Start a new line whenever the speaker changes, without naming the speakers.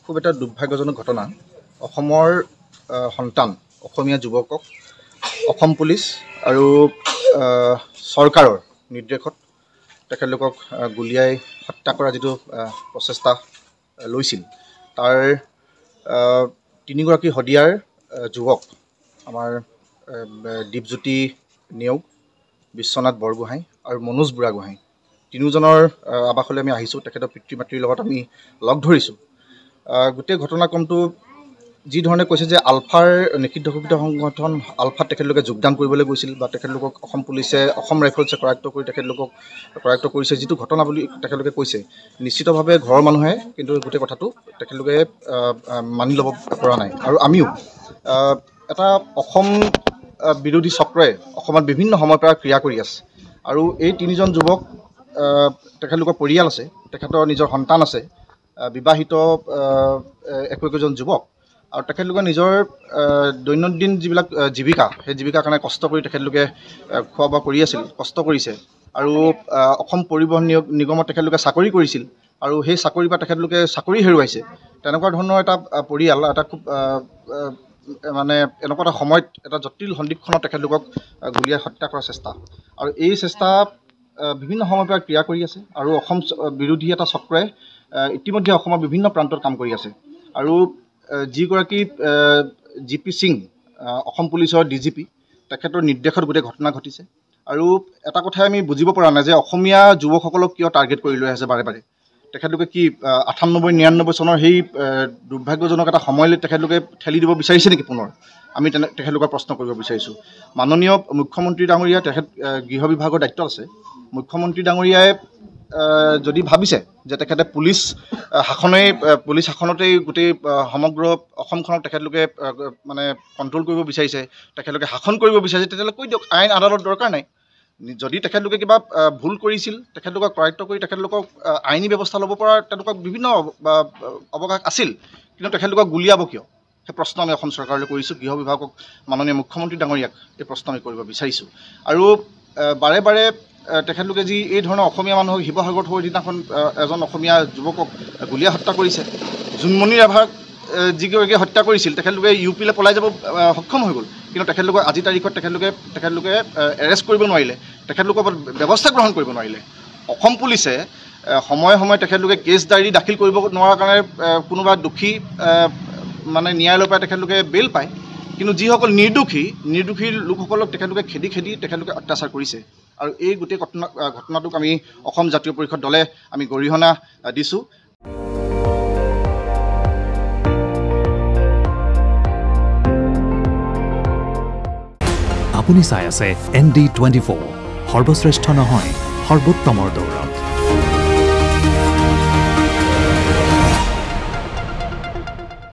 খুব এটা দুৰ্ভাগ্যজনক ঘটনা। অসমৰ সন্তান অসমীয়া যুৱকক অসম পুলিচ আৰু চৰকাৰৰ নিৰ্দেশত তেখেতলোকক গুলীয়াই হত্যা কৰা যিটো প্ৰচেষ্টা লৈছিল, তাৰ তিনিগৰাকী শদিয়াৰ যুৱক আমাৰ দীপজ্যোতি নেওগ, বিশ্বনাথ বৰগোহাঁই আৰু মনোজ বুঢ়াগোহাঁই তিনিওজনৰ আৱাসলৈ আমি আহিছোঁ। তেখেতৰ পিতৃ মাতৃৰ লগত আমি লগ ধৰিছোঁ। গোটেই ঘটনাক্ৰমটো যি ধৰণে কৈছে যে আলফাৰ নিষিদ্ধ ঘোষিত সংগঠন আলফাত তেখেতলোকে যোগদান কৰিবলৈ গৈছিল বা তেখেতলোকক অসম পুলিচে অসম ৰাইফলছে কৰায়ত্ব কৰি তেখেতলোকক কৰায়ত্ব কৰিছে, যিটো ঘটনা বুলি তেখেতলোকে কৈছে, নিশ্চিতভাৱে ঘৰৰ মানুহে কিন্তু গোটেই কথাটো তেখেতলোকে মানি ল'ব পৰা নাই। আৰু আমিও এটা অসম বিৰোধী চক্ৰই অসমত বিভিন্ন সময়ৰ পৰা ক্ৰিয়া কৰি আছে আৰু এই তিনিজন যুৱক তেখেতলোকৰ পৰিয়াল আছে, তেখেতৰ নিজৰ সন্তান আছে, বিবাহিত একোজন যুৱক, আৰু তেখেতলোকে নিজৰ দৈনন্দিন যিবিলাক জীৱিকা, সেই জীৱিকাৰ কাৰণে কষ্ট কৰি তেখেতলোকে খোৱা বোৱা কৰি আছিল, কষ্ট কৰিছে। আৰু অসম পৰিবহণ নিগমত তেখেতলোকে চাকৰি কৰিছিল আৰু সেই চাকৰিৰ পৰা তেখেতলোকে চাকৰি হেৰুৱাইছে। তেনেকুৱা ধৰণৰ এটা পৰিয়াল, এটা খুব মানে এনেকুৱা এটা সময়ত এটা জটিল সন্দিক্ষণত তেখেতলোকক গুলীয়াই হত্যা কৰাৰ চেষ্টা, আৰু এই চেষ্টা বিভিন্ন সময়ৰ পৰা ক্ৰিয়া কৰি আছে আৰু অসম বিৰোধী এটা চক্ৰই ইতিমধ্যে অসমৰ বিভিন্ন প্ৰান্তত কাম কৰি আছে। আৰু যিগৰাকী GP সিং, অসম পুলিচৰ DGP, তেখেতৰ নিৰ্দেশত গোটেই ঘটনা ঘটিছে। আৰু এটা কথাই আমি বুজিব পৰা নাই যে অসমীয়া যুৱকসকলক কিয় টাৰ্গেট কৰি লৈ আছে বাৰে বাৰে। তেখেতলোকে কি 98-99 চনৰ সেই দুৰ্ভাগ্যজনক এটা সময়লৈ তেখেতলোকে ঠেলি দিব বিচাৰিছে নেকি পুনৰ? আমি তেখেতলোকৰ প্ৰশ্ন কৰিব বিচাৰিছোঁ। মাননীয় মুখ্যমন্ত্ৰী ডাঙৰীয়া, তেখেত গৃহ বিভাগৰ দায়িত্বত আছে। মুখ্যমন্ত্ৰী ডাঙৰীয়াই যদি ভাবিছে যে তেখেতে পুলিচ শাসনতেই গোটেই সমগ্ৰ অসমখনক তেখেতলোকে মানে কণ্ট্ৰল কৰিব বিচাৰিছে, তেখেতলোকে শাসন কৰিব বিচাৰিছে, তেতিয়াহ'লে কৈ দিয়ক, আইন আদালত দৰকাৰ নাই। যদি তেখেতলোকে কিবা ভুল কৰিছিল, তেখেতলোকক কৰায়ত্ব কৰি তেখেতলোকক আইনী ব্যৱস্থা ল'ব পৰা তেওঁলোকক বিভিন্ন অৱকাশ আছিল, কিন্তু তেখেতলোকক গুলীয়াব কিয়? সেই প্ৰশ্ন আমি অসম চৰকাৰলৈ কৰিছোঁ, গৃহ বিভাগক, মাননীয় মুখ্যমন্ত্ৰী ডাঙৰীয়াক এই প্ৰশ্ন আমি কৰিব বিচাৰিছোঁ। আৰু বাৰে বাৰে তেখেতলোকে যি এই ধৰণৰ অসমীয়া মানুহক শিৱসাগৰত হৈ দিনাখন এজন অসমীয়া যুৱকক গুলীয়াই হত্যা কৰিছে, জোনমণি ৰাভাক যিগৰাকীয়ে হত্যা কৰিছিল, তেখেতলোকে UP লৈ পলাই যাব সক্ষম হৈ গ'ল, কিন্তু তেখেতলোকৰ আজিৰ তাৰিখত তেখেতলোকে এৰেষ্ট কৰিব নোৱাৰিলে, তেখেতলোকৰ ওপৰত ব্যৱস্থা গ্ৰহণ কৰিব নোৱাৰিলে। অসম পুলিচে সময়ে সময়ে তেখেতলোকে কেছ ডায়েৰী দাখিল কৰিব নোৱাৰাৰ কাৰণে কোনোবা দোষী মানে ন্যায়ালয়ৰ পৰা তেখেতলোকে বেইল পায়, কিন্তু যিসকল নিৰ্দোষী লোকসকলক তেখেতলোকে খেদি তেখেতলোকে অত্যাচাৰ কৰিছে। আৰু এই গোটেই ঘটনাটোক আমি অসম জাতীয় পৰিষদ দলে আমি গৰিহণা দিছোঁ।
আপুনি চাই আছে ND24, সৰ্বশ্ৰেষ্ঠ নহয়, সৰ্বোত্তমৰ দৌৰত।